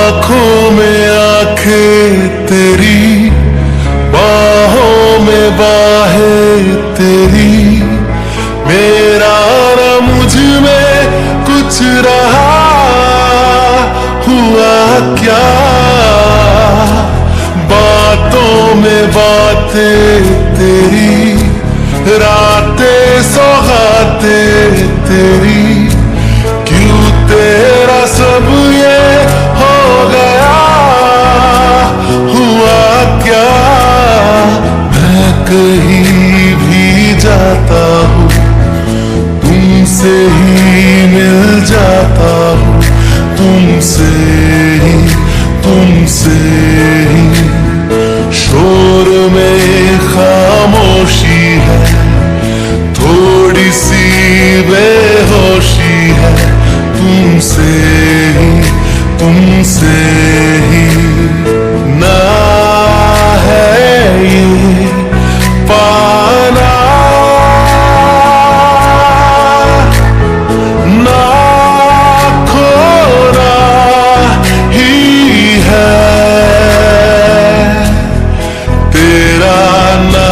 आंखों में आंखें तेरी, बाहों में बाहें तेरी, मेरा न मुझ में कुछ रहा हुआ क्या, बातों में बातें तेरी, रातें सौगातें तेरी, क्यों तेरा सब ये हो गया हुआ क्या। मैं कहीं भी जाता हूँ तुमसे ही मिल जाता हूँ, तुमसे ही शोर में खामोशी है, थोड़ी सी बेहोशी है, तुमसे ही ना है ये पाना, ना खोना ही है, तेरा ना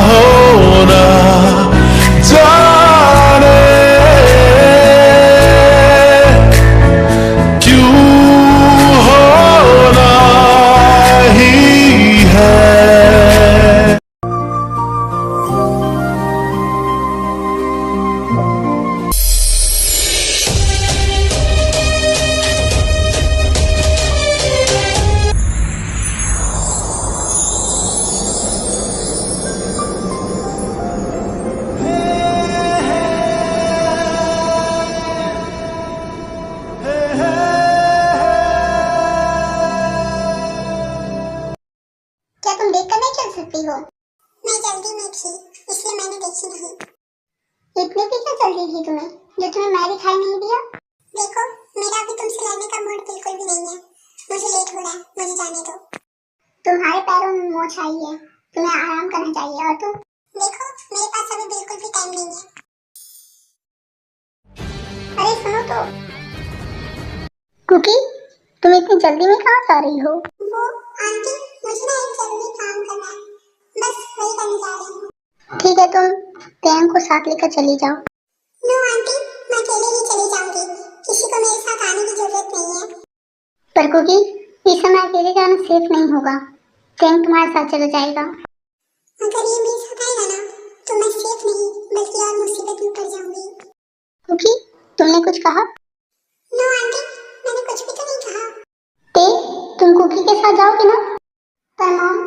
होना जाने क्यों होना ही है। क्या तुम देखकर नहीं चल सकती हो? मैं जल्दी में थी इसलिए मैंने देखी नहीं। इतनी भी क्या जल्दी थी तुम्हें जो तुम्हें मैं दिखाई नहीं दिया? देखो मेरा अभी तुमसे लड़ने का मूड बिल्कुल भी नहीं है, मुझे लेट हो रहा है, मुझे जाने दो। तुम्हारे पैरों में मोच आई है, तुम्हें आराम करना चाहिए। और तुम देखो मेरे पास अभी बिल्कुल भी टाइम नहीं है। अरे सुनो तो, कुकी तुम इतनी जल्दी में कहाँ जा रही हो? वो आंटी मुझे ना एक जरूरी काम करना है, बस वही करने जा रही हूँ। ठीक है, तुम प्रियंक को साथ लेकर चली जाओ। नो आंटी मैं अकेले ही चली जाऊंगी, किसी को मेरे साथ आने की जरूरत नहीं है। पर कुकी इस समय अकेले जाना सेफ नहीं होगा, प्रियंक तुम्हारे साथ चला जाएगा। अगर ये मेरे साथ आएगा ना तो मैं सेफ नहीं बल्कि और मुसीबत में पड़ जाऊंगी। कुकी तुमने कुछ कहा? नो आंटी मैंने कुछ भी तो नहीं कहा। ते तुम कुकी के साथ जाओगे ना? पर मॉम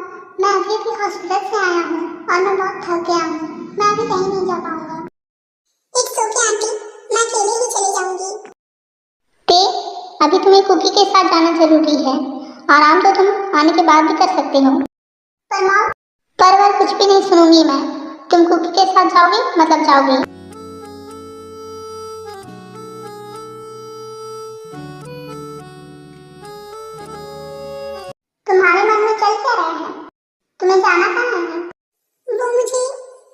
मैं अभी भी हॉस्पिटल से आया हूँ और मैं बहुत थक गया हूँ, मैं अभी कहीं नहीं जा पाऊंगा। इट्स ओके आंटी मैं अकेले ही चली जाऊंगी। ते अभी तुम्हें कुकी के साथ जाना जरूरी है, आराम तो तुम आने के बाद भी कर सकते हो। पर मॉम पर कुछ भी नहीं सुनूंगी मैं, तुम कुकी के साथ जाओगे मतलब जाओगे। तुम्हारे मन में चल क्या रहा है? तुम्हें जाना कहाँ है? वो मुझे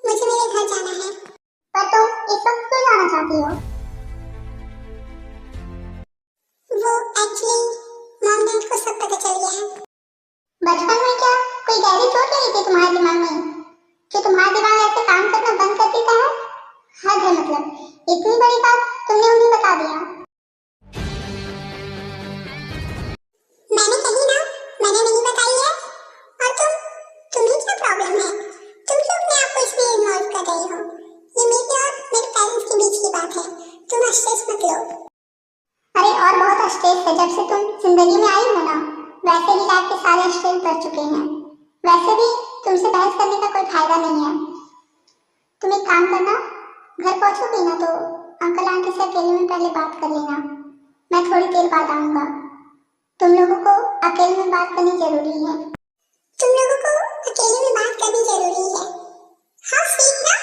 मेरे घर जाना है। पर तुम इस वक्त क्यों जाना चाहती हो? वो एक्चुअली मॉम डैड को सब पता चल गया है। बचपन में क्या कोई गहरी चोट लगी थी तुम्हारे दिमाग में जो तुम्हारा दिमाग ऐसे काम करना बंद कर देता है? हद है, मतलब इतनी बड़ी बात तुमने उन्हें बता दिया। मैंने कही ना मैंने नहीं बताई है। और तुम्हें क्या प्रॉब्लम है? तुम क्यों अपने आप को इसमें इन्वॉल्व कर रही हो? ये मेरे और मेरे पेरेंट्स के बीच की बात है, तुम स्ट्रेस मत लो। अरे और बहुत स्ट्रेस है, जब से तुम जिंदगी में आई हो ना वैसे ही लाइफ के सारे स्ट्रेस बढ़ चुके हैं। वैसे भी तुमसे बहस करने का कोई फायदा नहीं है। तुम एक काम करना, घर पहुंचोगी ना तो अंकल आंटी से अकेले में पहले बात कर लेना, मैं थोड़ी देर बाद आऊंगा। तुम लोगों को अकेले में बात करनी जरूरी है। तुम लोगों को अकेले में बात करनी जरूरी है? हाँ स्वीट ना,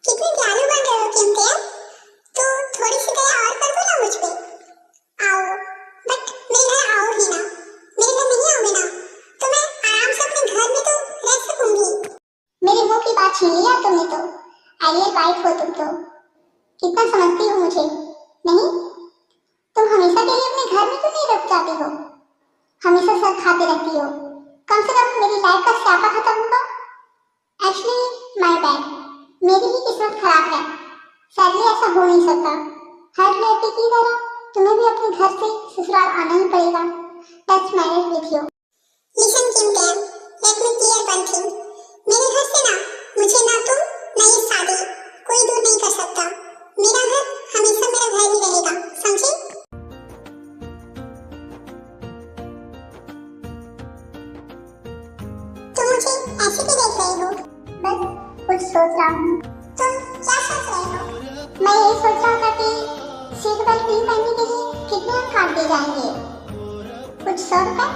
कितने दयालु बन रहे हो तुम यार। तो थोड़ी सी दया और कर दो ना मुझ पे। आओ, बट मेरे घर आओ ही ना। मेरे घर नहीं आओगे ना तो मैं आराम से अपने घर में तो रह सकूंगी। मेरे मुंह की बात छीन लिया तुमने तो। आइडियल वाइफ हो तुम तो, कितना समझती हो मुझे। नहीं तुम हमेशा के लिए अपने घर में क्यों नहीं रुक जाती? हमेशा सर खाते रहती हो। कम से कम मेरी लाइफ का स्यापा खत्म होगा। एक्चुअली माय बैड, मेरी ही किस्मत खराब है। सैडली ऐसा हो नहीं सकता। हर लड़की की तरह तुम्हें भी अपने घर से ससुराल आना ही पड़ेगा। Let's marriage with you. Listen Kim tan, let me clear one thing. मेरे घर से ना मुझे ना तुम ना ये शादी कोई दूर नहीं कर सकता। मेरा घर हमेशा मेरा घर ही रहेगा, समझे? तुम मुझे ऐसे भी देख रहे हो? बस कुछ सोच रहा हूँ। तुम क्या सोच रहे हो? मैं ये सोच रहा था कि सीट बेल्ट नहीं पहनने के लिए कितने हम काट दिए जाएंगे। कुछ 100 रुपए।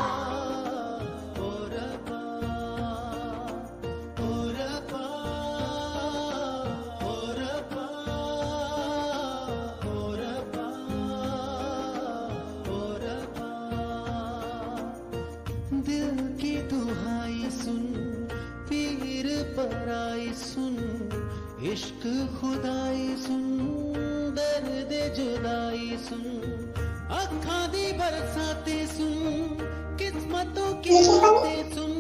दिल की दुहाई सुन, पीर पराई सुन, इश्क खुदाई सुन, दर्द जुदाई सुन, अखां दी बरसाते सुन, किस्मतों की लेकिन बनी, बातें सुन,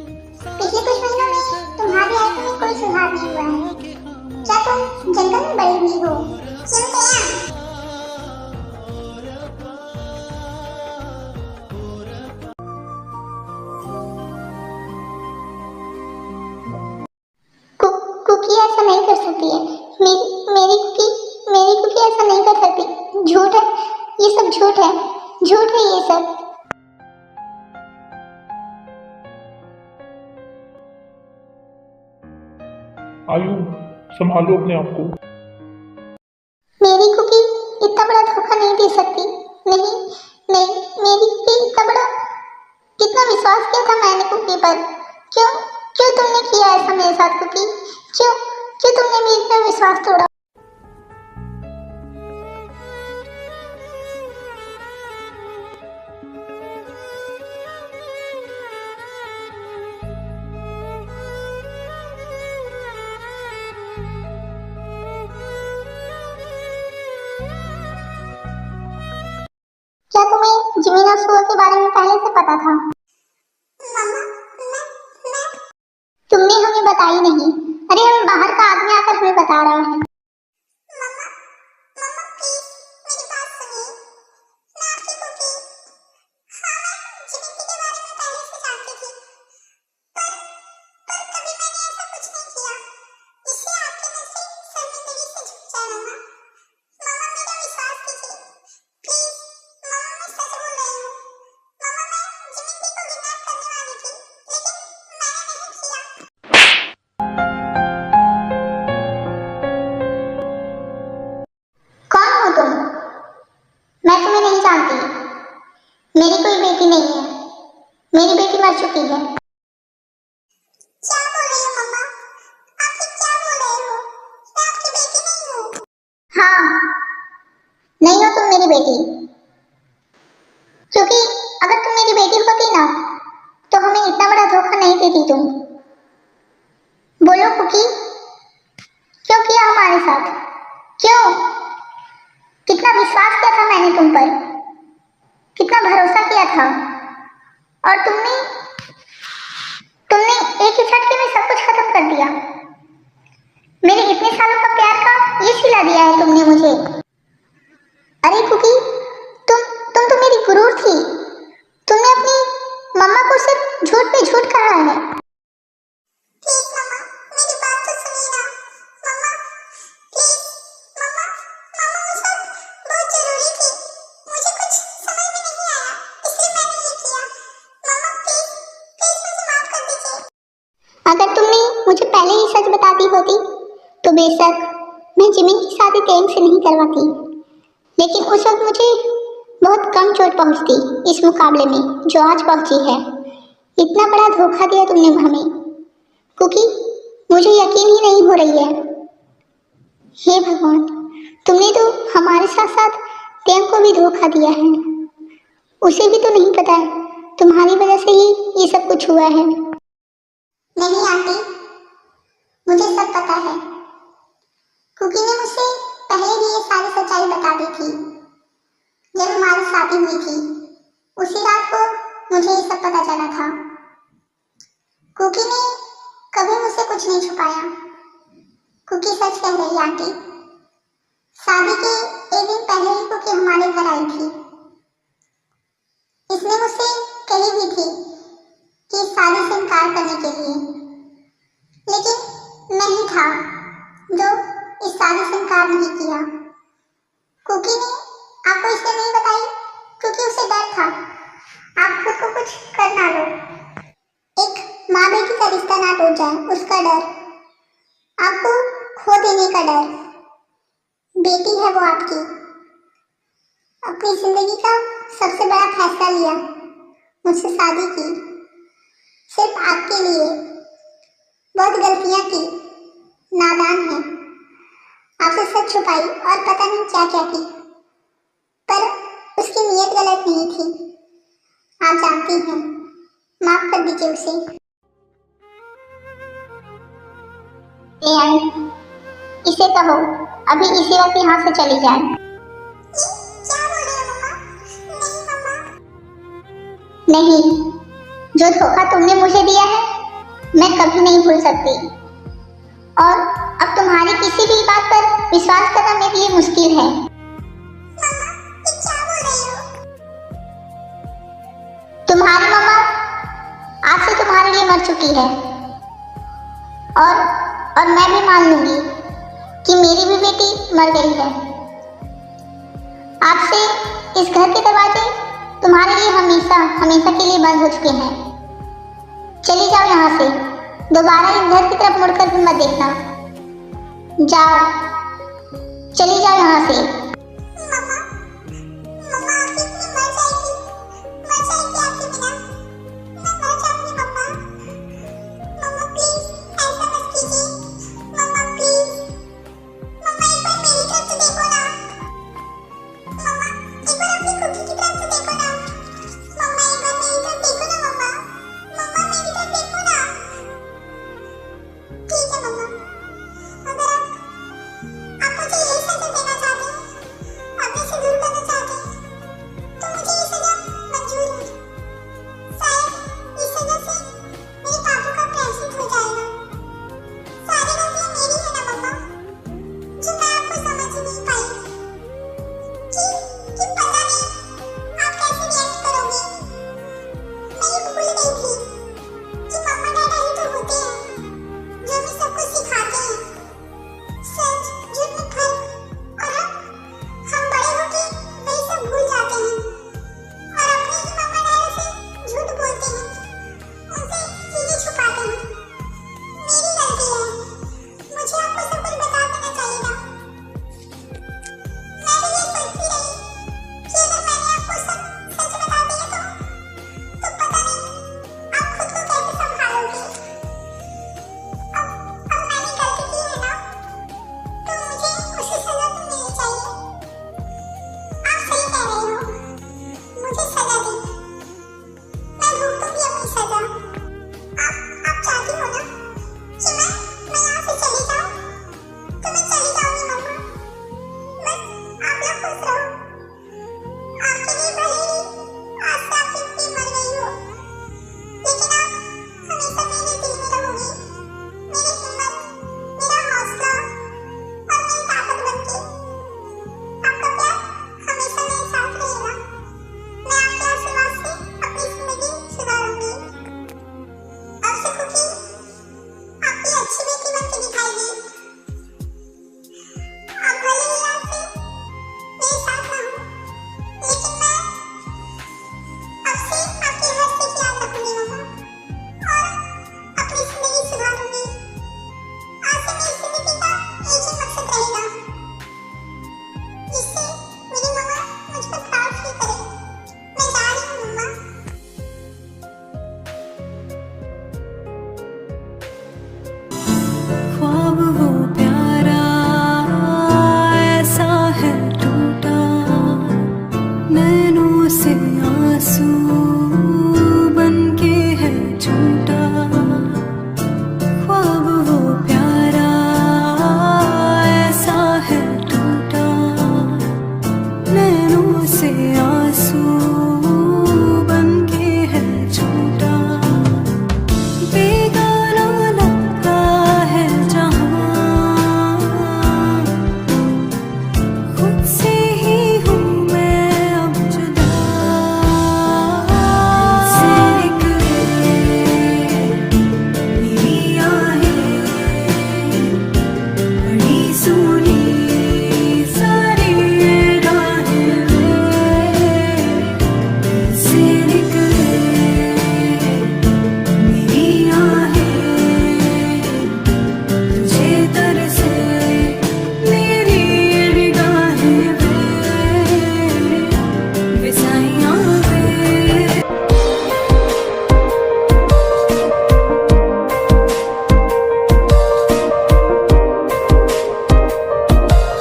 पिछले कुछ महीनों में तुम्हारी लाइफ में कोई सुधार नहीं हुआ है। क्या तुम जंगल में बड़ी हुई हो? क्यों गया? कुकी ऐसा नहीं कर सकती है। मेरी कुकी ऐसा नहीं कर सकती। झूठ है, ये सब झूठ है, झूठ है ये सब। आयु, संभालो अपने आप को। मेरी कुकी इतना बड़ा धोखा नहीं दे सकती। नहीं नहीं, मेरी कुकी इतना बड़ा, कितना विश्वास किया था मैंने कुकी पर। क्यों क्यों तुमने किया ऐसा मेरे साथ कुकी? क्यों क्यों तुमने मेरे पर विश्वास तोड़ा? क्या तुम्हें जिमीना सुअर के बारे में पहले से पता था? मम्मा, मैं तुमने हमें बताई नहीं। अरे हम बाहर का आदमी आकर हमें बता रहा है। मम्मा प्लीज मेरी बात सुनिए। मैं आपकी कुकी, हाँ मैं जिमिती के बारे में पहले से जानती थी, पर कभी मैंने ऐसा कुछ नहीं किया जिससे आपकी नजरें शर्मिंदगी से झुक जाए। मम्मा मेरा विश्वास कीजिए प्लीज। मम्मा मैं सच बोल रही हूँ। मम्मा मैं जिमिती को किडनैप करने वाली थी, लेकिन मैंने नहीं किया। कौन हो तुम? मैं तुम्हें नहीं जानती। मेरी कोई बेटी नहीं है। मेरी बेटी मर चुकी है। क्या बोल रही हो मम्मा? आप ये क्या बोल रहे हो? मैं आपकी बेटी नहीं हूँ। हाँ, नहीं हो तुम मेरी बेटी। क्योंकि अगर तुम मेरी बेटी होती ना तो हमें इतना बड़ा धोखा नहीं देती तुम। बोलो कुकी, क्यों किया हमारे साथ? क्यों? कितना विश्वास किया था मैंने तुम पर, कितना भरोसा किया था, और तुमने एक ही झटके में सब कुछ खत्म कर दिया। मेरे इतने सालों का प्यार का ये सिला दिया है तुमने मुझे। अरे कुकी, तुम तो मेरी गुरूर थी। तुमने अपनी मम्मा को सिर्फ झूठ पे झूठ कहा है। प्लीज मम्मा मेरी बात तो सुनिए ना। मम्मा प्लीज, मम्मा उस वक्त बहुत जरूरी थी, मुझे कुछ समझ में नहीं आया इसलिए मैंने ये किया। मम्मा प्लीज मुझे माफ कर दीजिए। अगर तुमने मुझे पहले ही सच बताती होती तो बेशक मैं जिमिन की शादी टेम से नहीं करवाती, लेकिन उस वक्त मुझे बहुत कम चोट पहुंचती इस मुकाबले में जो आज पहुंची है। इतना बड़ा धोखा दिया तुमने हमें क्योंकि मुझे यकीन ही नहीं हो रही है। हे भगवान, तुमने तो हमारे साथ साथ टेम को भी धोखा दिया है। उसे भी तो नहीं पता है तुम्हारी वजह से ही ये सब कुछ हुआ है। नहीं आंटी, मुझे सब पता है। कुकी ने मुझसे पहले ही ये सारी सच्चाई बता दी थी। जब हमारी शादी हुई थी उसी रात को मुझे ये सब तक पता चला था। कुकी ने कभी मुझसे कुछ नहीं छुपाया। कुकी सच कह रही आंटी। शादी के एक दिन पहले ही कुकी हमारे घर आई थी। इसने मुझसे कही भी थी कि शादी से इनकार करने के लिए, लेकिन मैं ही था जो इस शादी से इनकार नहीं किया। कुकी ने आपको इसलिए नहीं बताई क्योंकि उसे डर था आप खुद को कुछ कर ना लो। एक माँ बेटी का रिश्ता ना टूट जाए उसका डर, आपको खो देने का डर। बेटी है वो आपकी, अपनी जिंदगी का सबसे बड़ा फैसला लिया, मुझसे शादी की सिर्फ आपके लिए। बहुत गलतियां की, नादान है, आपसे सच छुपाई और पता नहीं क्या क्या की, पर उसकी नीयत गलत नहीं थी, आप जानती हैं। माफ कर दीजिए उसे। इसे कहो अभी इसी वक्त यहाँ से चली जाए। क्या बोल रही हो मम्मा? नहीं मम्मा। नहीं, जो धोखा तुमने मुझे दिया है मैं कभी नहीं भूल सकती, और अब तुम्हारी किसी भी बात पर विश्वास करना मेरे लिए मुश्किल है। मम्मा ये क्या बोल रही हो? तुम्हारी मम्मा आज से तुम्हारे लिए मर चुकी है, और मैं भी मान लूंगी कि मेरी भी बेटी मर गई है। आज से इस घर के दरवाजे तुम्हारे लिए हमेशा हमेशा के लिए बंद हो चुके हैं। चली जाओ यहाँ से, दोबारा इस घर की तरफ मुड़कर भी मत देखना। जाओ, चली जाओ यहाँ से। मम्मा मम्मा आपकी इतनी मर जाएगी आपके बिना। मैं मर जाऊंगी मम्मा। मम्मा प्लीज ऐसा मत कीजिए। मम्मा प्लीज, मम्मा एक बार मेरी तरफ तो देखो ना। मम्मा एक बार अपनी कुकी की तरफ तो देखो ना। मम्मा एक बार मेरी तरफ देखो ना मम्मा। मम्मा मेरी तरफ देखो ना। ठीक है मम्मा, अगर आप मुझे यही सजा देना चाहते हैं, अपने से दूर करना चाहते हैं, तो मुझे ये सजा मंजूर है। शायद इस सजा से मेरे पापों का प्रायश्चित हो जाएगा। सारी गलतियां मेरी है ना मम्मा, जो मैं आपको समझ ही नहीं पाई कि पता नहीं आप कैसे रिएक्ट करोगे। मैं ये भूल गई थी कि मम्मा डैडा ही तो होते हैं जो हमें सब कुछ सिखाते हैं, सच झूठ में फर्क। और हम बड़े होके वही सब भूल जाते हैं और अपने ही मम्मा डैडा से झूठ बोलते हैं, उनसे चीजें छुपाते हैं। मेरी गलती है, मुझे आपको सब कुछ बता देना चाहिए था। मैं भी ये सोचती रही कि अगर मैंने आपको सब सच बता दिया तो पता नहीं आप खुद को कैसे संभालोगे। अब मैंने गलती की है ना, तो मुझे उसे सजा तो मिलनी चाहिए। आप सही कह रहे हो, मुझे सजा दे, मैं भुगतूंगी अपनी सजा। आप चाहती हो ना कि मैं यहाँ से चली जाऊँ, तो मैं चली जाऊंगी मम्मा। बस आप लोग खुश रहो। आपके लिए भले ही आज से आपकी बेटी मर गई हो, लेकिन आप हमेशा मेरे दिल में रहोगी। मेरी हिम्मत, मेरा हौसला और मेरी ताकत बनके। आपका प्यार हमेशा मेरे साथ रहेगा। मैं आपके आशीर्वाद से अपनी जिंदगी सुधारूंगी। अब से कुकी आपकी अच्छी बेटी बनके दिखाएगी। आप भले ही आज से मेरे साथ ना हो, लेकिन मैं अब से आपकी हर चीज याद रखूंगी मम्मा, और अपनी जिंदगी सुधारूंगी। आज से मेरी जिंदगी का एक ही मकसद रहेगा, जिससे मेरी मम्मा मुझ पर प्राउड फील करे। मैं जा रही हूँ मम्मा। ख्वाब वो प्यारा ऐसा है टूटा, नैनों से आंसू